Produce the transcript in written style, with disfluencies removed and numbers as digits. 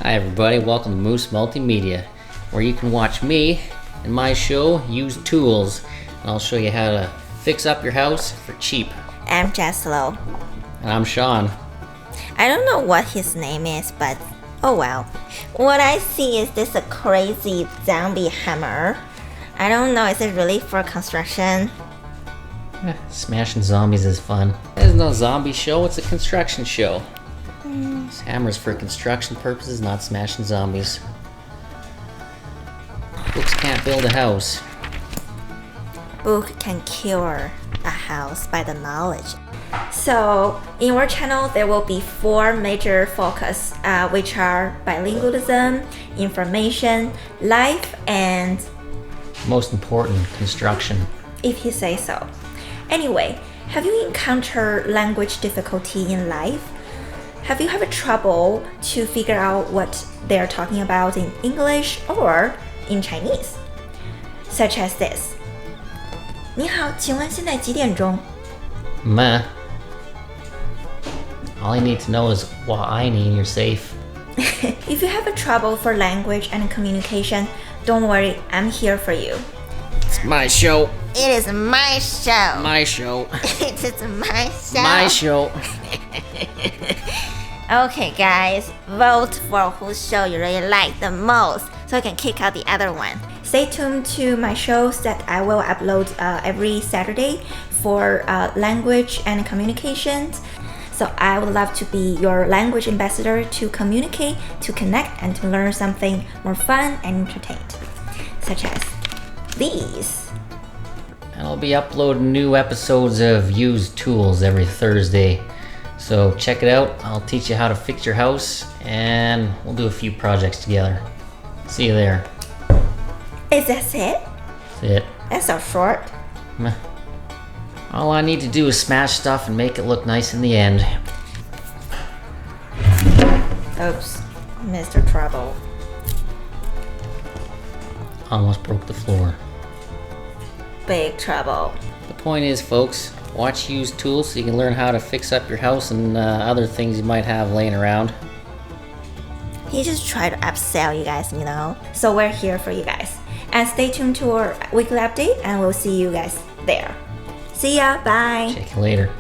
Hi everybody, welcome to Moose Multimedia, where you can watch me and my show, Use Tools, and I'll show you how to fix up your house for cheap. I'm Jaslo. And I'm Sean. I don't know what his name is, but oh well. What I see is this a crazy zombie hammer. I don't know, is it really for construction? Smashing zombies is fun. There's no zombie show, it's a construction show. This hammer's for construction purposes, not smashing zombies. Books can't build a house. Book can cure a house by the knowledge. So, in our channel, there will be 4 major focus, which are bilingualism, information, life, and... most important, construction. If you say so. Anyway, have you encountered language difficulty in life? Have you had trouble to figure out what they're talking about in English or in Chinese? Such as this. 你好，请问现在几点钟? Meh. All you need to know is what I need, you're safe. If you have a trouble for language and communication, don't worry, I'm here for you. It's my show. It is my show. My show. It is my show. My show. Okay, guys, vote for whose show you really like the most so you can kick out the other one. Stay tuned to my shows that I will upload every Saturday for language and communications. So I would love to be your language ambassador to communicate, to connect, and to learn something more fun and entertained, such as these. And I'll be uploading new episodes of Use Tools every Thursday. So check it out. I'll teach you how to fix your house and we'll do a few projects together. See you there. Is that it? That's it. That's so short. Meh. All I need to do is smash stuff and make it look nice in the end. Oops, Mr. Trouble. Almost broke the floor. Big trouble. The point is, folks, watch Use Tools so you can learn how to fix up your house and other things you might have laying around. He just tried to upsell you guys, you know. So we're here for you guys. And stay tuned to our weekly update and we'll see you guys there. See ya, bye. Check you later.